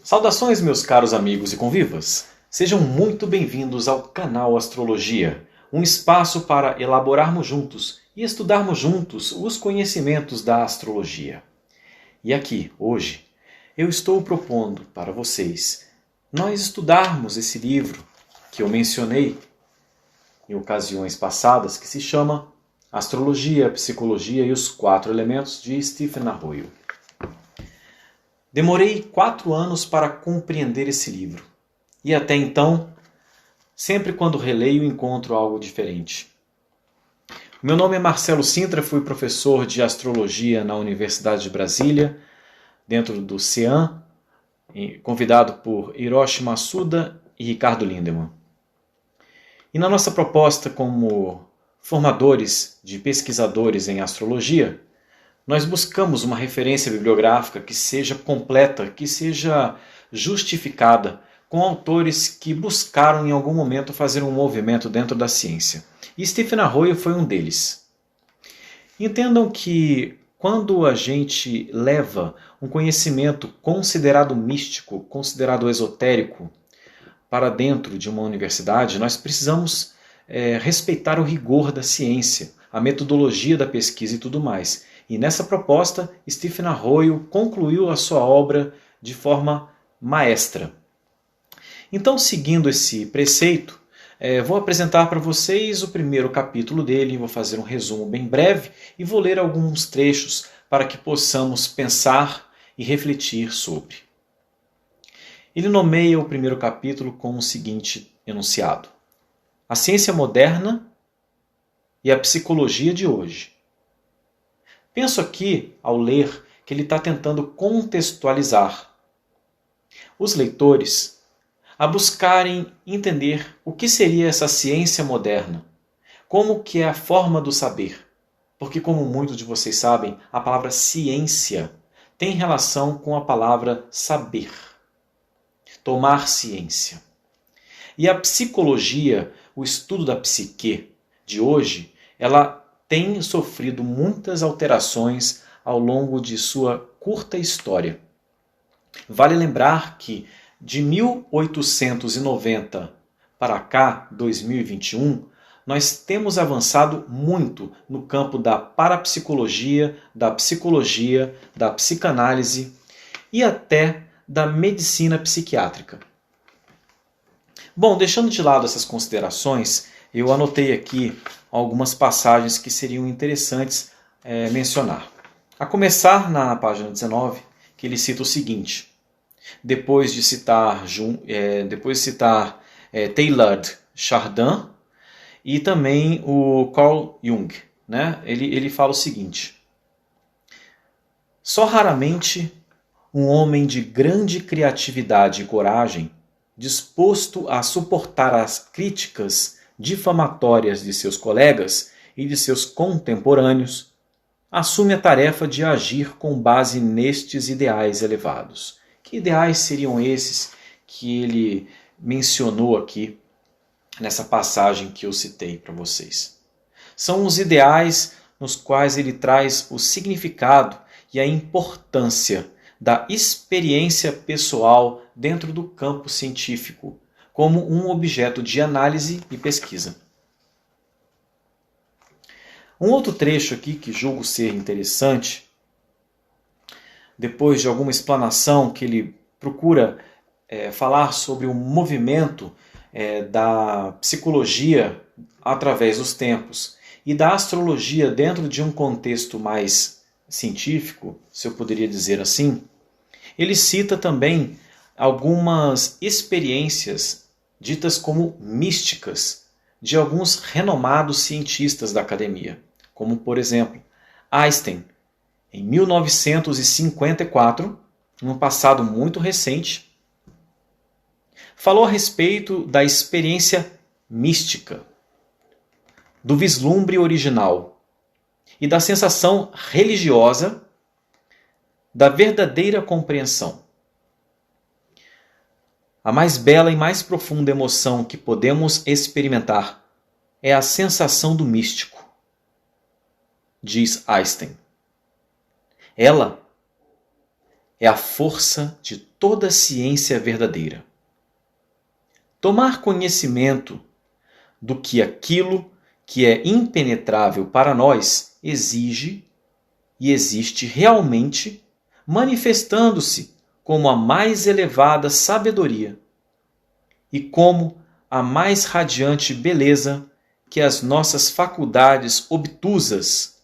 Saudações, meus caros amigos e convivas! Sejam muito bem-vindos ao canal Astrologia, um espaço para elaborarmos juntos e estudarmos juntos os conhecimentos da astrologia. E aqui, hoje, eu estou propondo para vocês nós estudarmos esse livro que eu mencionei em ocasiões passadas, que se chama Astrologia, Psicologia e os Quatro Elementos, de Stephen Arroyo. Demorei 4 anos para compreender esse livro. E até então, sempre quando releio, encontro algo diferente. Meu nome é Marcelo Sintra, fui professor de astrologia na Universidade de Brasília, dentro do CEAM, convidado por Hiroshi Masuda e Ricardo Lindemann. E na nossa proposta como formadores de pesquisadores em astrologia, nós buscamos uma referência bibliográfica que seja completa, que seja justificada, com autores que buscaram em algum momento fazer um movimento dentro da ciência. E Stephen Arroyo foi um deles. Entendam que quando a gente leva um conhecimento considerado místico, considerado esotérico, para dentro de uma universidade, nós precisamos respeitar o rigor da ciência, a metodologia da pesquisa e tudo mais. E nessa proposta, Stephen Arroyo concluiu a sua obra de forma maestra. Então, seguindo esse preceito, vou apresentar para vocês o primeiro capítulo dele, vou fazer um resumo bem breve e vou ler alguns trechos para que possamos pensar e refletir sobre. Ele nomeia o primeiro capítulo com o seguinte enunciado: a ciência moderna e a psicologia de hoje. Penso aqui, ao ler, que ele está tentando contextualizar os leitores a buscarem entender o que seria essa ciência moderna, como que é a forma do saber. Porque, como muitos de vocês sabem, a palavra ciência tem relação com a palavra saber, tomar ciência. E a psicologia, o estudo da psique de hoje, ela tem sofrido muitas alterações ao longo de sua curta história. Vale lembrar que de 1890 para cá, 2021, nós temos avançado muito no campo da parapsicologia, da psicologia, da psicanálise e até da medicina psiquiátrica. Bom, deixando de lado essas considerações, eu anotei aqui algumas passagens que seriam interessantes mencionar. A começar na página 19, que ele cita o seguinte: depois de citar Teilhard Chardin e também o Carl Jung, né? Ele fala o seguinte: só raramente um homem de grande criatividade e coragem, disposto a suportar as críticas difamatórias de seus colegas e de seus contemporâneos, assume a tarefa de agir com base nestes ideais elevados. Que ideais seriam esses que ele mencionou aqui nessa passagem que eu citei para vocês? São os ideais nos quais ele traz o significado e a importância da experiência pessoal dentro do campo científico, como um objeto de análise e pesquisa. Um outro trecho aqui que julgo ser interessante, depois de alguma explanação que ele procura falar sobre o movimento da psicologia através dos tempos e da astrologia dentro de um contexto mais científico, se eu poderia dizer assim, ele cita também algumas experiências ditas como místicas de alguns renomados cientistas da academia, como, por exemplo, Einstein, em 1954, num passado muito recente, falou a respeito da experiência mística, do vislumbre original e da sensação religiosa da verdadeira compreensão. A mais bela e mais profunda emoção que podemos experimentar é a sensação do místico, diz Einstein. Ela é a força de toda ciência verdadeira. Tomar conhecimento do que aquilo que é impenetrável para nós exige e existe realmente, manifestando-se como a mais elevada sabedoria e como a mais radiante beleza que as nossas faculdades obtusas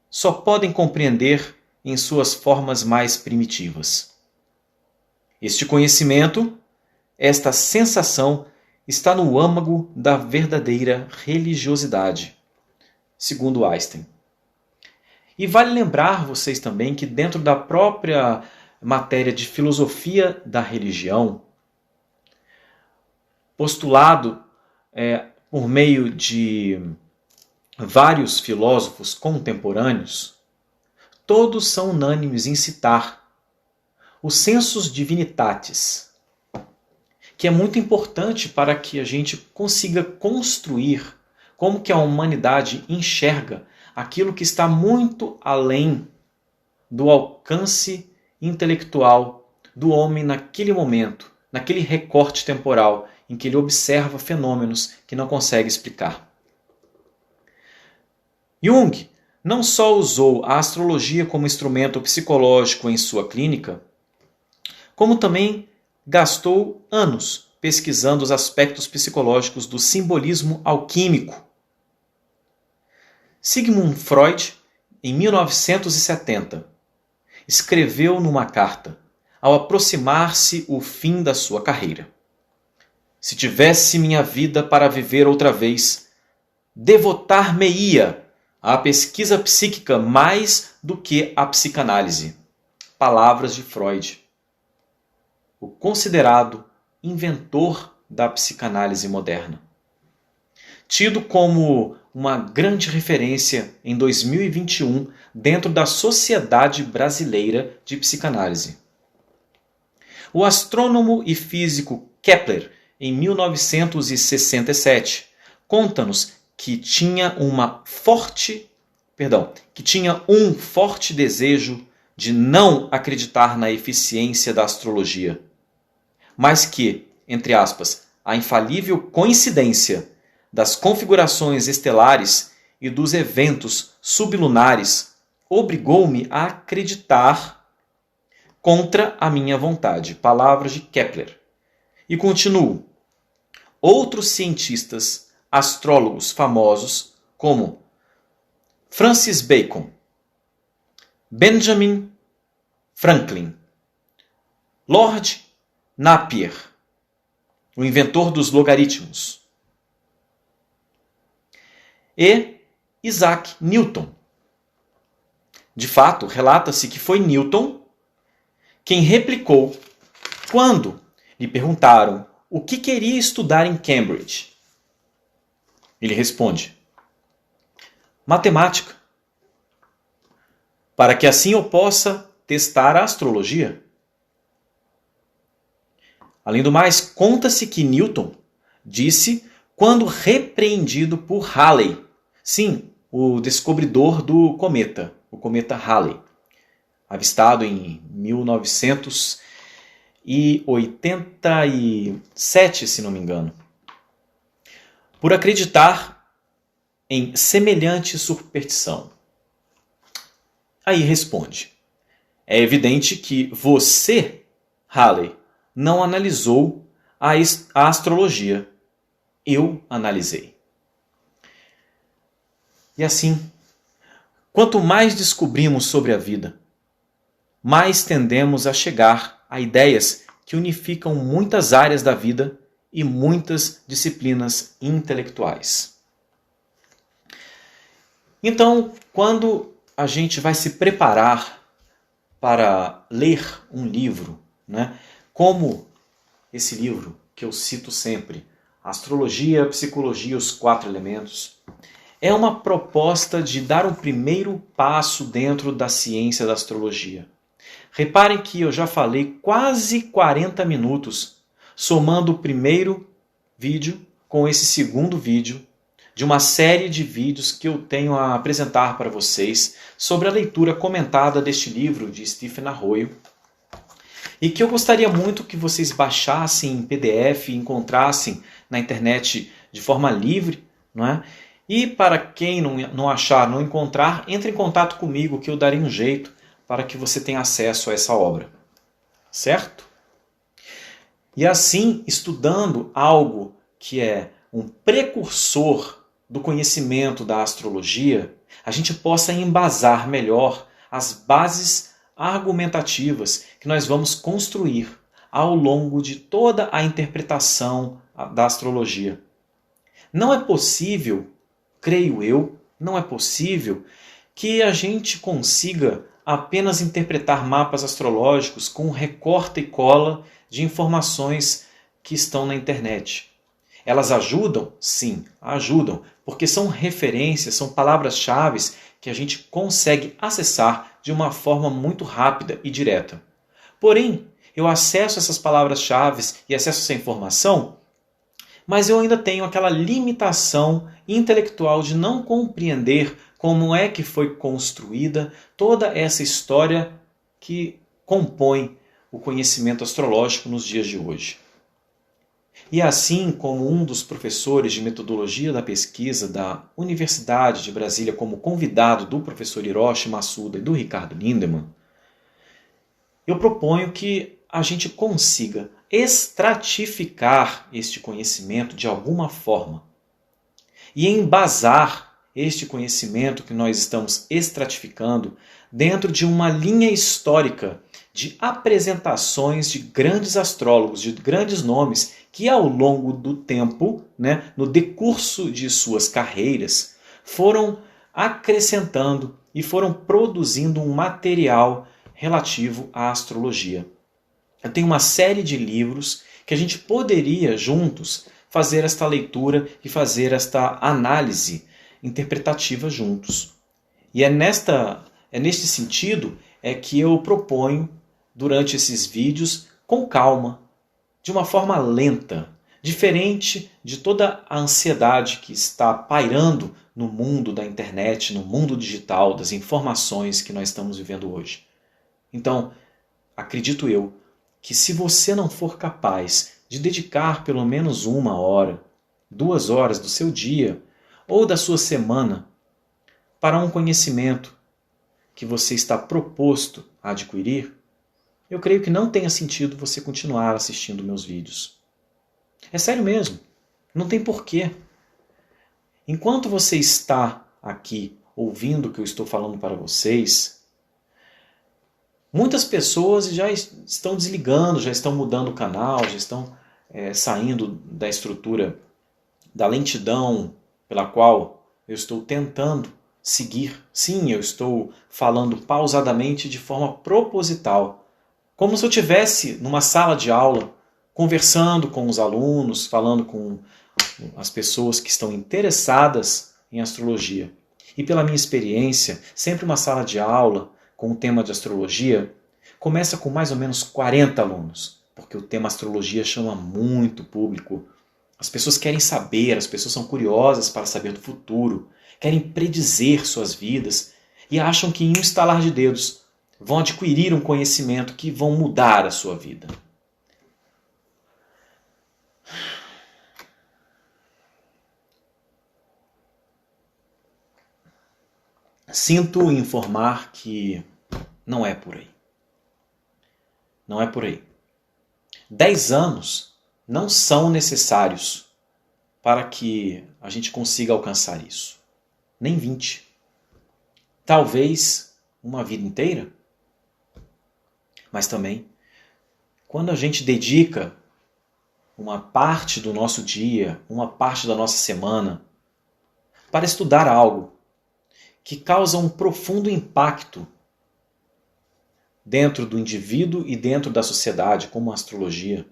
só podem compreender em suas formas mais primitivas. Este conhecimento, esta sensação, está no âmago da verdadeira religiosidade, segundo Einstein. E vale lembrar vocês também que dentro da própria matéria de filosofia da religião, postulado por meio de vários filósofos contemporâneos, todos são unânimes em citar o sensus divinitatis, que é muito importante para que a gente consiga construir como que a humanidade enxerga aquilo que está muito além do alcance intelectual do homem naquele momento, naquele recorte temporal em que ele observa fenômenos que não consegue explicar. Jung não só usou a astrologia como instrumento psicológico em sua clínica, como também gastou anos pesquisando os aspectos psicológicos do simbolismo alquímico. Sigmund Freud, em 1970, escreveu numa carta, ao aproximar-se o fim da sua carreira: se tivesse minha vida para viver outra vez, devotar-me-ia à pesquisa psíquica mais do que à psicanálise. Palavras de Freud, o considerado inventor da psicanálise moderna. Tido como uma grande referência em 2021 dentro da Sociedade Brasileira de Psicanálise. O astrônomo e físico Kepler, em 1967, conta-nos que tinha um forte desejo de não acreditar na eficiência da astrologia, mas que, entre aspas, a infalível coincidência das configurações estelares e dos eventos sublunares obrigou-me a acreditar contra a minha vontade. Palavras de Kepler. E continuo. Outros cientistas, astrólogos famosos, como Francis Bacon, Benjamin Franklin, Lord Napier, o inventor dos logaritmos, e Isaac Newton. De fato, relata-se que foi Newton quem replicou quando lhe perguntaram o que queria estudar em Cambridge. Ele responde: matemática, para que assim eu possa testar a astrologia. Além do mais, conta-se que Newton disse quando repreendido por Halley, sim, o descobridor do cometa, o cometa Halley, avistado em 1987, se não me engano, por acreditar em semelhante superstição. Aí responde: é evidente que você, Halley, não analisou a astrologia. Eu analisei. E assim, quanto mais descobrimos sobre a vida, mais tendemos a chegar a ideias que unificam muitas áreas da vida e muitas disciplinas intelectuais. Então, quando a gente vai se preparar para ler um livro, né, como esse livro que eu cito sempre, Astrologia, Psicologia, os 4 Elementos, é uma proposta de dar um primeiro passo dentro da ciência da astrologia. Reparem que eu já falei quase 40 minutos, somando o primeiro vídeo com esse segundo vídeo, de uma série de vídeos que eu tenho a apresentar para vocês sobre a leitura comentada deste livro de Stephen Arroyo, e que eu gostaria muito que vocês baixassem em PDF e encontrassem na internet de forma livre, não é? E para quem não achar, não encontrar, entre em contato comigo que eu darei um jeito para que você tenha acesso a essa obra. Certo? E assim, estudando algo que é um precursor do conhecimento da astrologia, a gente possa embasar melhor as bases argumentativas que nós vamos construir ao longo de toda a interpretação da astrologia. Não é possível, creio eu, não é possível que a gente consiga apenas interpretar mapas astrológicos com recorta e cola de informações que estão na internet. Elas ajudam? Sim, ajudam, porque são referências, são palavras-chave que a gente consegue acessar de uma forma muito rápida e direta. Porém, eu acesso essas palavras-chave e acesso essa informação, mas eu ainda tenho aquela limitação intelectual de não compreender como é que foi construída toda essa história que compõe o conhecimento astrológico nos dias de hoje. E assim como um dos professores de metodologia da pesquisa da Universidade de Brasília, como convidado do professor Hiroshi Masuda e do Ricardo Lindemann, eu proponho que a gente consiga estratificar este conhecimento de alguma forma e embasar este conhecimento que nós estamos estratificando dentro de uma linha histórica de apresentações de grandes astrólogos, de grandes nomes que ao longo do tempo, no decurso de suas carreiras, foram acrescentando e foram produzindo um material relativo à astrologia. Eu tenho uma série de livros que a gente poderia juntos fazer esta leitura e fazer esta análise interpretativa juntos. E é neste sentido que eu proponho, durante esses vídeos, com calma, de uma forma lenta, diferente de toda a ansiedade que está pairando no mundo da internet, no mundo digital, das informações que nós estamos vivendo hoje. Então, acredito eu que se você não for capaz de dedicar pelo menos 1 hora, 2 horas do seu dia ou da sua semana para um conhecimento que você está proposto a adquirir, eu creio que não tenha sentido você continuar assistindo meus vídeos. É sério mesmo, não tem porquê. Enquanto você está aqui ouvindo o que eu estou falando para vocês, muitas pessoas já estão desligando, já estão mudando o canal, já estão saindo da estrutura, da lentidão pela qual eu estou tentando seguir. Sim, eu estou falando pausadamente de forma proposital, como se eu estivesse numa sala de aula, conversando com os alunos, falando com as pessoas que estão interessadas em astrologia. E pela minha experiência, sempre uma sala de aula com o tema de astrologia começa com mais ou menos 40 alunos, porque o tema astrologia chama muito público. As pessoas querem saber, as pessoas são curiosas para saber do futuro, querem predizer suas vidas e acham que em um estalar de dedos vão adquirir um conhecimento que vão mudar a sua vida. Sinto informar que não é por aí. Não é por aí. 10 anos não são necessários para que a gente consiga alcançar isso. Nem 20. Talvez uma vida inteira. Mas também, quando a gente dedica uma parte do nosso dia, uma parte da nossa semana, para estudar algo que causa um profundo impacto dentro do indivíduo e dentro da sociedade, como a astrologia,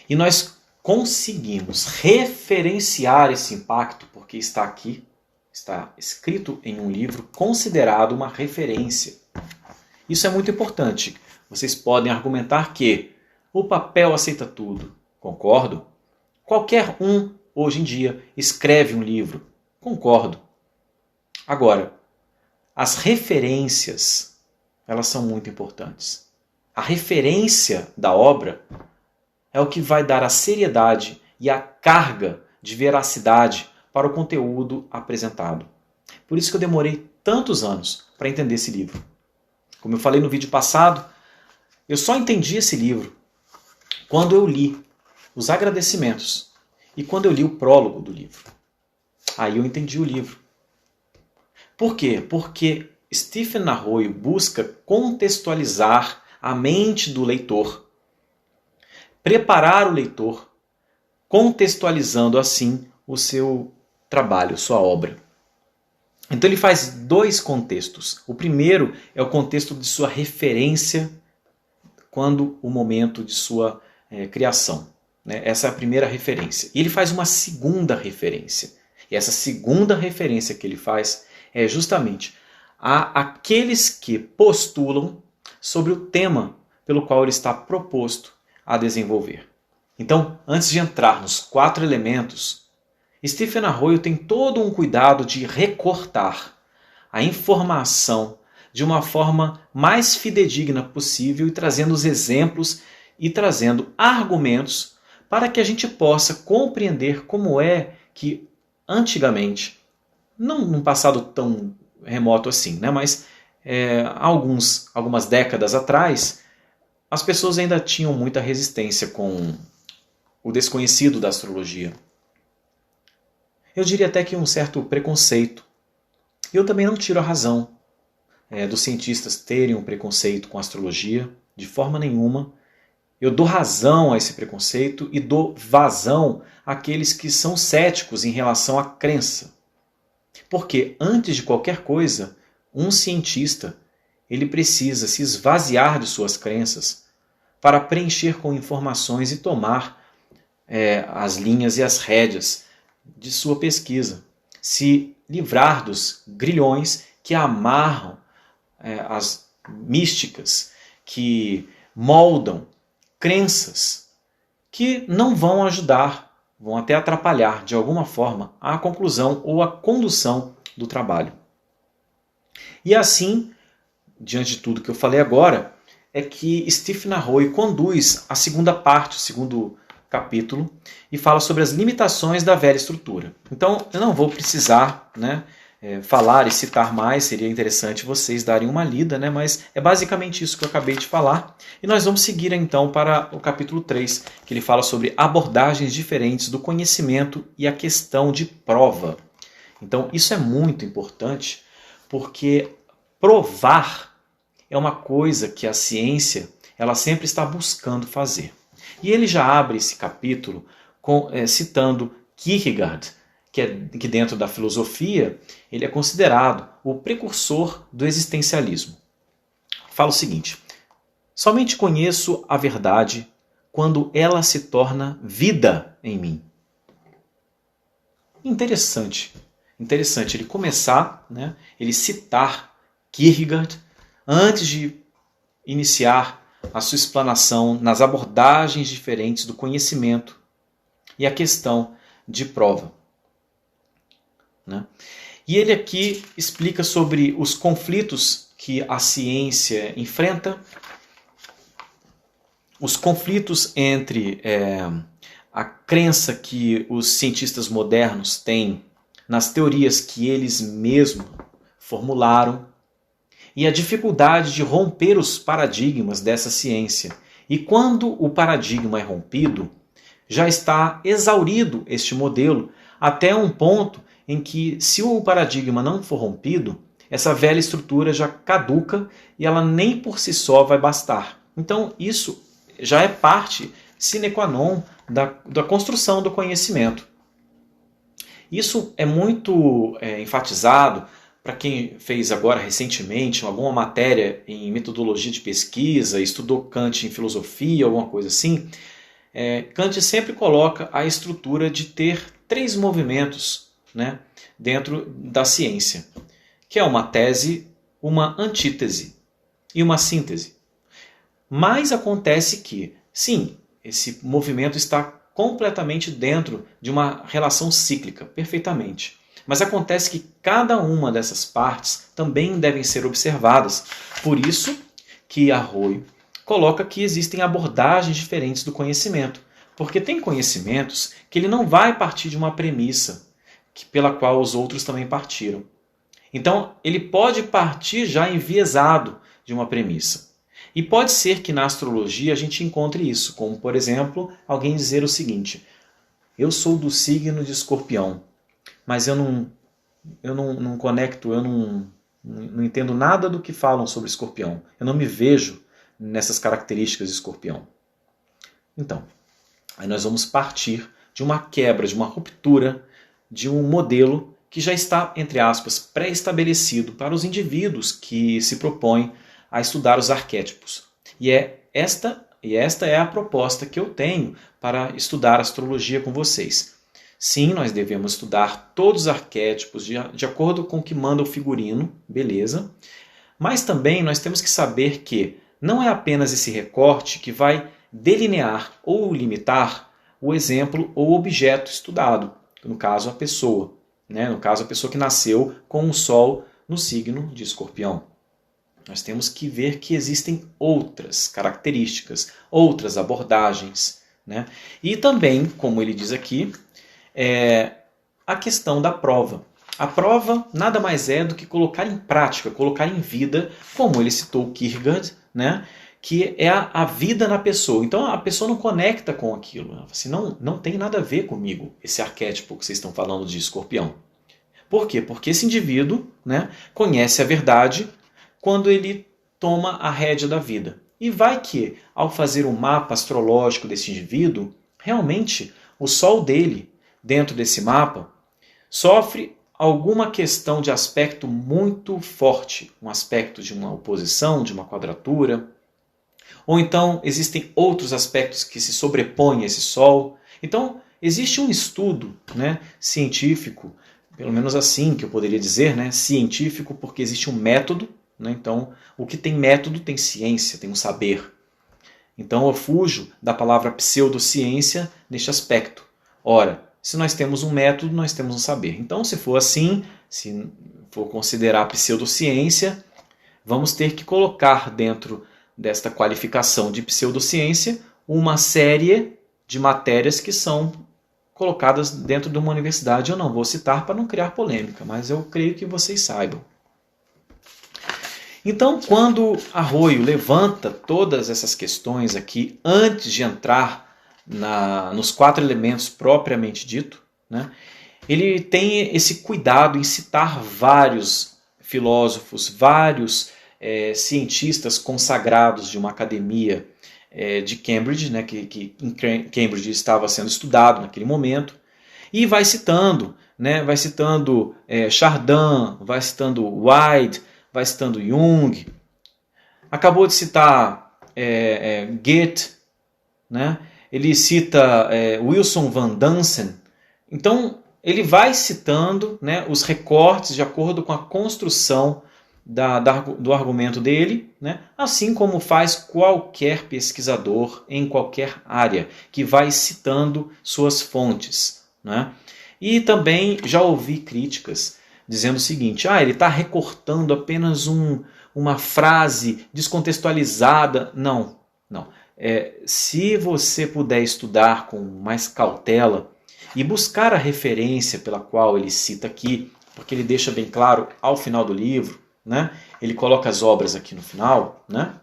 e nós conseguimos referenciar esse impacto, porque está aqui, está escrito em um livro considerado uma referência. Isso é muito importante. Vocês podem argumentar que o papel aceita tudo. Concordo. Qualquer um, hoje em dia, escreve um livro. Concordo. Agora, as referências, elas são muito importantes. a referência da obra é o que vai dar a seriedade e a carga de veracidade para o conteúdo apresentado. Por isso que eu demorei tantos anos para entender esse livro. Como eu falei no vídeo passado, eu só entendi esse livro quando eu li os agradecimentos e quando eu li o prólogo do livro. Aí eu entendi o livro. Por quê? Porque Stephen Arroyo busca contextualizar a mente do leitor, preparar o leitor, contextualizando assim o seu trabalho, sua obra. Então ele faz dois contextos. O primeiro é o contexto de sua referência quando o momento de sua criação. Né? Essa é a primeira referência. E ele faz uma segunda referência. E essa segunda referência que ele faz é justamente a aqueles que postulam sobre o tema pelo qual ele está proposto a desenvolver. Então, antes de entrar nos 4 elementos, Stephen Arroyo tem todo um cuidado de recortar a informação de uma forma mais fidedigna possível e trazendo os exemplos e trazendo argumentos para que a gente possa compreender como é que antigamente, não num passado tão remoto assim, né, mas algumas décadas atrás, as pessoas ainda tinham muita resistência com o desconhecido da astrologia. Eu diria até que um certo preconceito. Eu também não tiro a razão dos cientistas terem um preconceito com a astrologia, de forma nenhuma. Eu dou razão a esse preconceito e dou vazão àqueles que são céticos em relação à crença. Porque antes de qualquer coisa, um cientista ele precisa se esvaziar de suas crenças para preencher com informações e tomar as linhas e as rédeas de sua pesquisa. Se livrar dos grilhões que amarram as místicas, que moldam crenças que não vão ajudar, vão até atrapalhar de alguma forma a conclusão ou a condução do trabalho. E assim, diante de tudo que eu falei agora, é que Stephen Arroyo conduz a segunda parte, o segundo capítulo, e fala sobre as limitações da velha estrutura. Então, eu não vou precisar falar e citar mais, seria interessante vocês darem uma lida, né? Mas é basicamente isso que eu acabei de falar. E nós vamos seguir então para o capítulo 3, que ele fala sobre abordagens diferentes do conhecimento e a questão de prova. Então, isso é muito importante, porque provar é uma coisa que a ciência ela sempre está buscando fazer. E ele já abre esse capítulo citando Kierkegaard, que dentro da filosofia ele é considerado o precursor do existencialismo. Fala o seguinte: somente conheço a verdade quando ela se torna vida em mim. Interessante ele começar, ele citar Kierkegaard antes de iniciar a sua explanação nas abordagens diferentes do conhecimento e a questão de prova. E ele aqui explica sobre os conflitos que a ciência enfrenta, os conflitos entre a crença que os cientistas modernos têm nas teorias que eles mesmos formularam e a dificuldade de romper os paradigmas dessa ciência. E quando o paradigma é rompido, já está exaurido este modelo até um ponto em que, se o paradigma não for rompido, essa velha estrutura já caduca e ela nem por si só vai bastar. Então isso já é parte sine qua non da construção do conhecimento. Isso é muito enfatizado para quem fez agora recentemente alguma matéria em metodologia de pesquisa, estudou Kant em filosofia, alguma coisa assim. Kant sempre coloca a estrutura de ter 3 movimentos dentro da ciência, que é uma tese, uma antítese e uma síntese. Mas acontece que, sim, esse movimento está completamente dentro de uma relação cíclica, perfeitamente. Mas acontece que cada uma dessas partes também devem ser observadas. Por isso que Arroyo coloca que existem abordagens diferentes do conhecimento, porque tem conhecimentos que ele não vai partir de uma premissa pela qual os outros também partiram. Então, ele pode partir já enviesado de uma premissa. E pode ser que na astrologia a gente encontre isso, como, por exemplo, alguém dizer o seguinte: eu sou do signo de Escorpião, mas eu não conecto, eu não entendo nada do que falam sobre Escorpião. Eu não me vejo nessas características de Escorpião. Então, aí nós vamos partir de uma quebra, de uma ruptura, de um modelo que já está, entre aspas, pré-estabelecido para os indivíduos que se propõem a estudar os arquétipos. E esta é a proposta que eu tenho para estudar astrologia com vocês. Sim, nós devemos estudar todos os arquétipos de acordo com o que manda o figurino, beleza? Mas também nós temos que saber que não é apenas esse recorte que vai delinear ou limitar o exemplo ou objeto estudado, no caso a pessoa, né? No caso a pessoa que nasceu com o Sol no signo de Escorpião. Nós temos que ver que existem outras características, outras abordagens, né? E também, como ele diz aqui, a questão da prova. A prova nada mais é do que colocar em prática, colocar em vida, como ele citou Kierkegaard, né? Que é a vida na pessoa. Então a pessoa não conecta com aquilo. Ela fala assim, não tem nada a ver comigo, esse arquétipo que vocês estão falando de Escorpião. Por quê? Porque esse indivíduo, né, conhece a verdade quando ele toma a rédea da vida. E vai que, ao fazer um mapa astrológico desse indivíduo, realmente o Sol dele, dentro desse mapa, sofre alguma questão de aspecto muito forte, um aspecto de uma oposição, de uma quadratura, ou então existem outros aspectos que se sobrepõem a esse Sol. Então, existe um estudo, né, científico, pelo menos assim que eu poderia dizer, né, científico, porque existe um método, né, então o que tem método tem ciência, tem um saber. Então eu fujo da palavra pseudociência neste aspecto. Ora, se nós temos um método, nós temos um saber. Então, se for assim, se for considerar pseudociência, vamos ter que colocar dentro desta qualificação de pseudociência uma série de matérias que são colocadas dentro de uma universidade. Eu não vou citar para não criar polêmica, mas eu creio que vocês saibam. Então, quando Arroyo levanta todas essas questões aqui, antes de entrar nos 4 elementos propriamente dito, né, ele tem esse cuidado em citar vários filósofos, vários cientistas consagrados de uma academia de Cambridge, né, que em Cambridge estava sendo estudado naquele momento, e vai citando Chardin, vai citando White, vai citando Jung, acabou de citar Goethe, né? Ele cita Wilson Van Dansen. Então, ele vai citando, né, os recortes de acordo com a construção do argumento dele, né? Assim como faz qualquer pesquisador em qualquer área, que vai citando suas fontes, né? E também já ouvi críticas dizendo o seguinte: ele está recortando apenas uma frase descontextualizada. Não. Se você puder estudar com mais cautela e buscar a referência pela qual ele cita aqui, porque ele deixa bem claro ao final do livro, né? Ele coloca as obras aqui no final, né?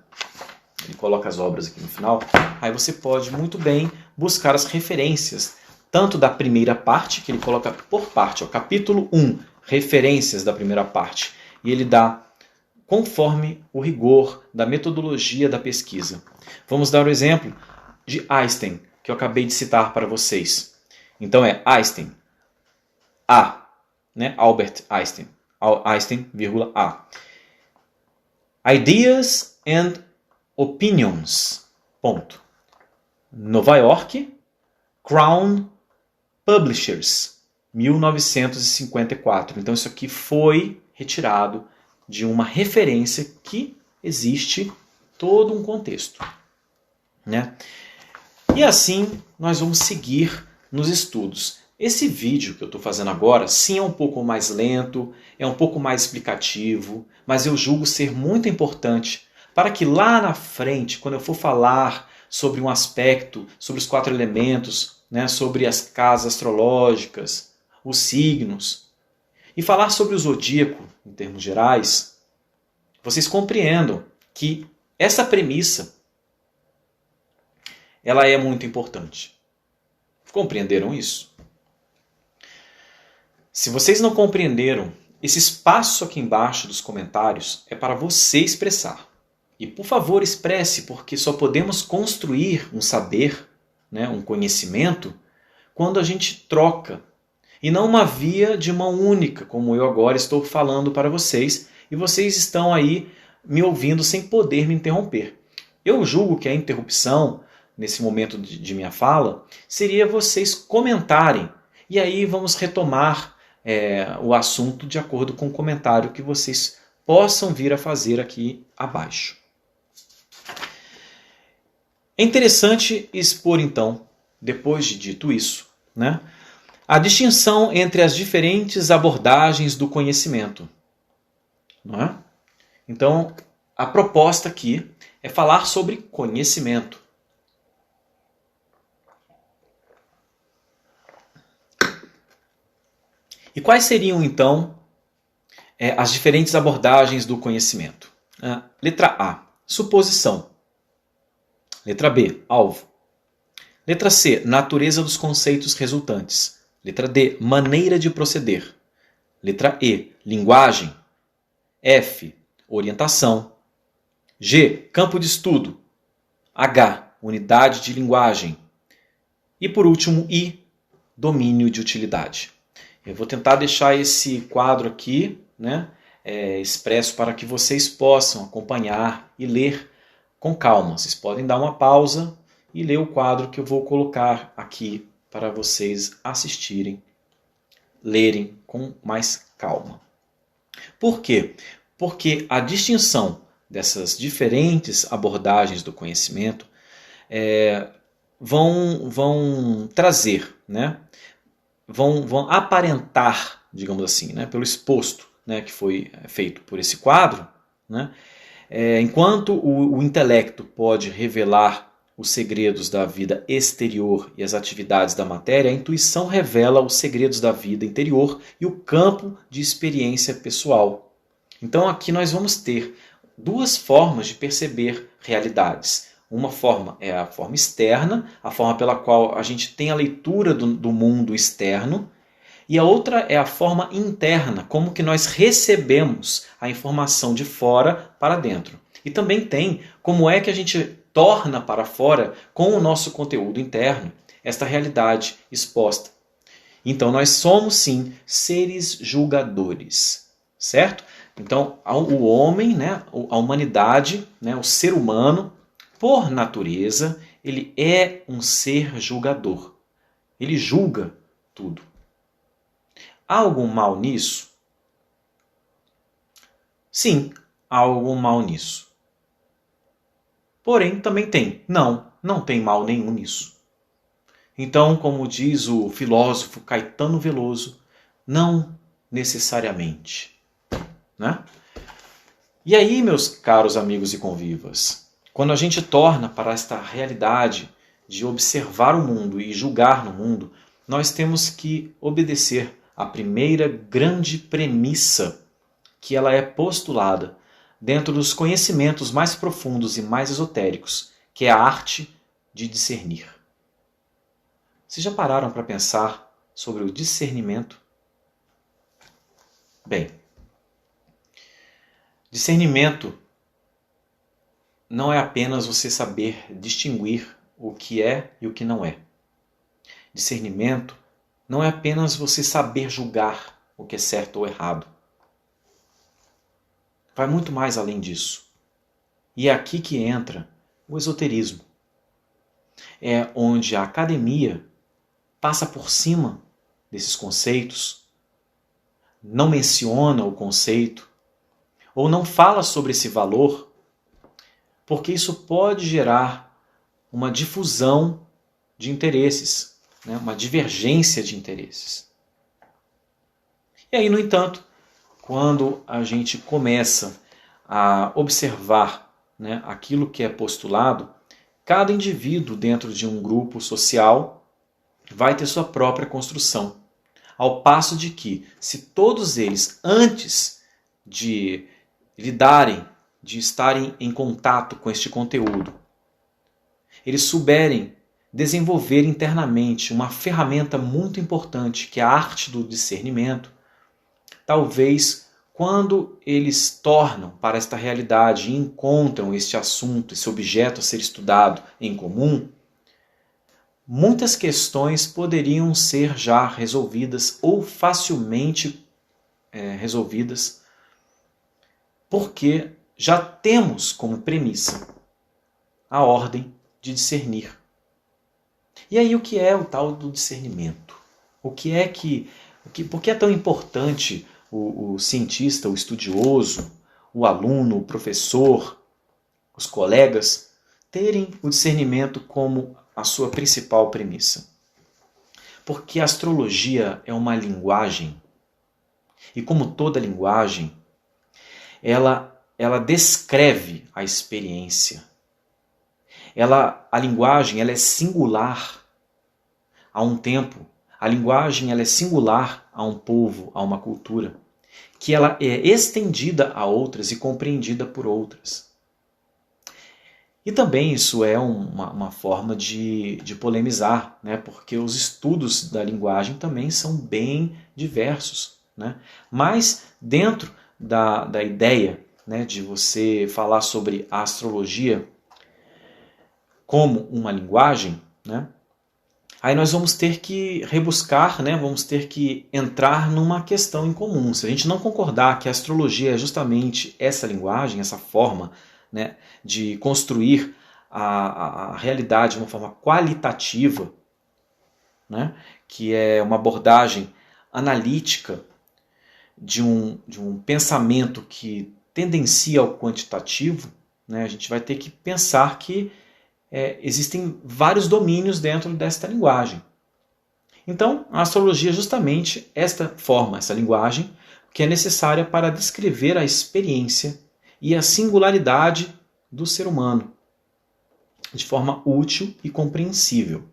Aí você pode muito bem buscar as referências, tanto da primeira parte, que ele coloca por parte, capítulo 1, referências da primeira parte, e ele dá conforme o rigor da metodologia da pesquisa. Vamos dar o exemplo de Einstein, que eu acabei de citar para vocês. Então é Einstein, né? Albert Einstein, Einstein, A. Ideas and Opinions. Ponto. Nova York, Crown Publishers, 1954. Então isso aqui foi retirado de uma referência que existe todo um contexto, né? E assim nós vamos seguir nos estudos. Esse vídeo que eu estou fazendo agora, sim, é um pouco mais lento, é um pouco mais explicativo, mas eu julgo ser muito importante para que lá na frente, quando eu for falar sobre um aspecto, sobre os 4 elementos, né, sobre as casas astrológicas, os signos, e falar sobre o zodíaco, em termos gerais, vocês compreendam que essa premissa ela é muito importante. Compreenderam isso? Se vocês não compreenderam, esse espaço aqui embaixo dos comentários é para você expressar. E por favor, expresse, porque só podemos construir um saber, né, um conhecimento, quando a gente troca. E não uma via de mão única, como eu agora estou falando para vocês, e vocês estão aí me ouvindo sem poder me interromper. Eu julgo que a interrupção, nesse momento de minha fala, seria vocês comentarem. E aí vamos retomar o assunto de acordo com o comentário que vocês possam vir a fazer aqui abaixo. É interessante expor, então, depois de dito isso, né, a distinção entre as diferentes abordagens do conhecimento. Não é? Então, a proposta aqui é falar sobre conhecimento. E quais seriam, então, as diferentes abordagens do conhecimento? Letra A, suposição. Letra B, alvo. Letra C, natureza dos conceitos resultantes. Letra D, maneira de proceder. Letra E, linguagem. F, orientação. G, campo de estudo. H, unidade de linguagem. E por último, I, domínio de utilidade. Eu vou tentar deixar esse quadro aqui, né, expresso para que vocês possam acompanhar e ler com calma. Vocês podem dar uma pausa e ler o quadro que eu vou colocar aqui para vocês assistirem, lerem com mais calma. Por quê? Porque a distinção dessas diferentes abordagens do conhecimento vão trazer, né, vão aparentar, digamos assim, né, pelo exposto, né, que foi feito por esse quadro, né, enquanto o intelecto pode revelar os segredos da vida exterior e as atividades da matéria, a intuição revela os segredos da vida interior e o campo de experiência pessoal. Então aqui nós vamos ter duas formas de perceber realidades. Uma forma é a forma externa, a forma pela qual a gente tem a leitura do mundo externo, e a outra é a forma interna, como que nós recebemos a informação de fora para dentro. E também tem como é que a gente torna para fora, com o nosso conteúdo interno, esta realidade exposta. Então nós somos sim seres julgadores, certo? Então o homem, né, a humanidade, né, o ser humano, por natureza, ele é um ser julgador. Ele julga tudo. Há algum mal nisso? Sim, há algum mal nisso. Porém, também tem. Não tem mal nenhum nisso. Então, como diz o filósofo Caetano Veloso, não necessariamente. Né? E aí, meus caros amigos e convivas, quando a gente torna para esta realidade de observar o mundo e julgar no mundo, nós temos que obedecer à primeira grande premissa que ela é postulada dentro dos conhecimentos mais profundos e mais esotéricos, que é a arte de discernir. Vocês já pararam para pensar sobre o discernimento? Bem, discernimento não é apenas você saber distinguir o que é e o que não é. Discernimento não é apenas você saber julgar o que é certo ou errado. Vai muito mais além disso. E é aqui que entra o esoterismo. É onde a academia passa por cima desses conceitos, não menciona o conceito, ou não fala sobre esse valor, porque isso pode gerar uma difusão de interesses, né? Uma divergência de interesses. E aí, no entanto, quando a gente começa a observar né, aquilo que é postulado, cada indivíduo dentro de um grupo social vai ter sua própria construção. Ao passo de que, se todos eles, antes de lidarem, de estarem em contato com este conteúdo, eles souberem desenvolver internamente uma ferramenta muito importante, que é a arte do discernimento, talvez quando eles tornam para esta realidade e encontram este assunto, esse objeto a ser estudado em comum, muitas questões poderiam ser já resolvidas ou facilmente resolvidas, porque já temos como premissa a ordem de discernir. E aí o que é o tal do discernimento? Por que é tão importante o cientista, o estudioso, o aluno, o professor, os colegas terem o discernimento como a sua principal premissa? Porque a astrologia é uma linguagem, e como toda linguagem, ela descreve a experiência. A linguagem ela é singular a um tempo. A linguagem ela é singular a um povo, a uma cultura, que ela é estendida a outras e compreendida por outras. E também isso é uma forma de polemizar, né? Porque os estudos da linguagem também são bem diversos, né? Mas dentro da ideia, né, de você falar sobre a astrologia como uma linguagem, né, aí nós vamos ter que rebuscar, né, vamos ter que entrar numa questão em comum. Se a gente não concordar que a astrologia é justamente essa linguagem, essa forma, né, de construir a realidade de uma forma qualitativa, né, que é uma abordagem analítica de um pensamento que tendencia ao quantitativo, né, a gente vai ter que pensar que existem vários domínios dentro desta linguagem. Então, a astrologia é justamente esta forma, essa linguagem, que é necessária para descrever a experiência e a singularidade do ser humano, de forma útil e compreensível.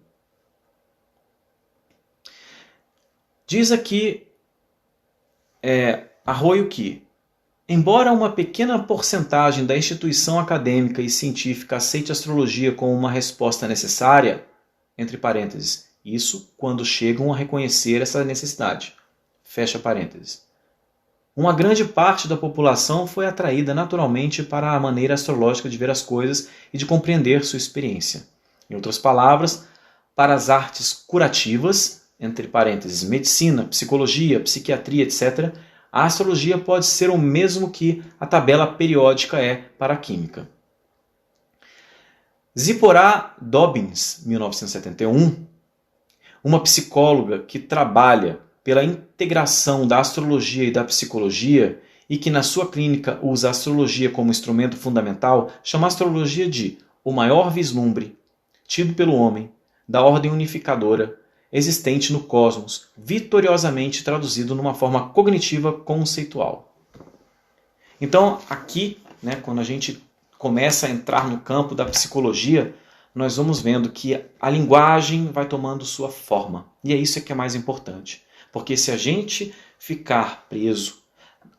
Diz aqui Arroyo que, embora uma pequena porcentagem da instituição acadêmica e científica aceite a astrologia como uma resposta necessária, entre parênteses, isso quando chegam a reconhecer essa necessidade, fecha parênteses, uma grande parte da população foi atraída naturalmente para a maneira astrológica de ver as coisas e de compreender sua experiência. Em outras palavras, para as artes curativas, entre parênteses, medicina, psicologia, psiquiatria, etc., a astrologia pode ser o mesmo que a tabela periódica é para a química. Zipporah Dobbins, 1971, uma psicóloga que trabalha pela integração da astrologia e da psicologia e que na sua clínica usa a astrologia como instrumento fundamental, chama a astrologia de o maior vislumbre, tido pelo homem, da ordem unificadora, existente no cosmos, vitoriosamente traduzido numa forma cognitiva conceitual. Então, aqui, né, quando a gente começa a entrar no campo da psicologia, nós vamos vendo que a linguagem vai tomando sua forma. E é isso que é mais importante. Porque se a gente ficar preso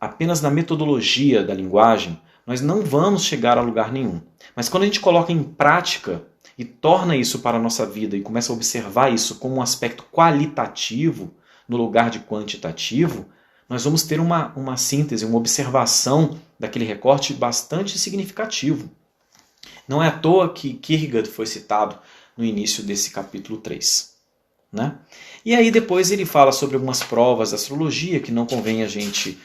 apenas na metodologia da linguagem, nós não vamos chegar a lugar nenhum. Mas quando a gente coloca em prática e torna isso para a nossa vida e começa a observar isso como um aspecto qualitativo no lugar de quantitativo, nós vamos ter uma síntese, uma observação daquele recorte bastante significativo. Não é à toa que Kierkegaard foi citado no início desse capítulo 3. Né? E aí depois ele fala sobre algumas provas da astrologia que não convém a gente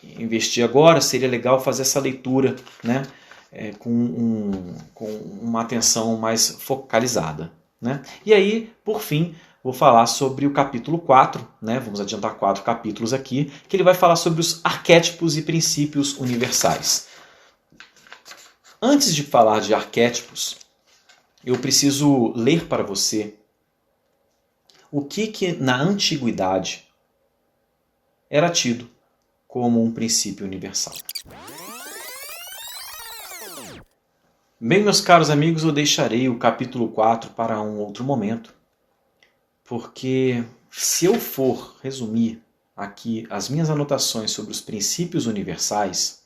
investir agora. Seria legal fazer essa leitura, né? Com uma atenção mais focalizada. Né? E aí, por fim, vou falar sobre o capítulo 4, né? Vamos adiantar 4 capítulos aqui, que ele vai falar sobre os arquétipos e princípios universais. Antes de falar de arquétipos, eu preciso ler para você o que na antiguidade era tido como um princípio universal. Bem, meus caros amigos, eu deixarei o capítulo 4 para um outro momento, porque se eu for resumir aqui as minhas anotações sobre os princípios universais,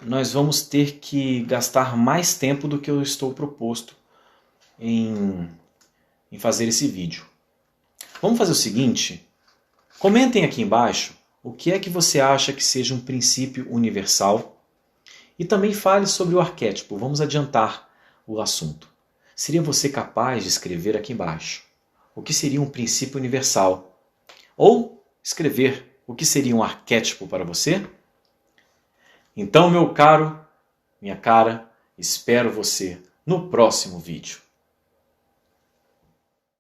nós vamos ter que gastar mais tempo do que eu estou proposto em fazer esse vídeo. Vamos fazer o seguinte, comentem aqui embaixo o que é que você acha que seja um princípio universal e também fale sobre o arquétipo, vamos adiantar o assunto. Seria você capaz de escrever aqui embaixo o que seria um princípio universal? Ou escrever o que seria um arquétipo para você? Então, meu caro, minha cara, espero você no próximo vídeo.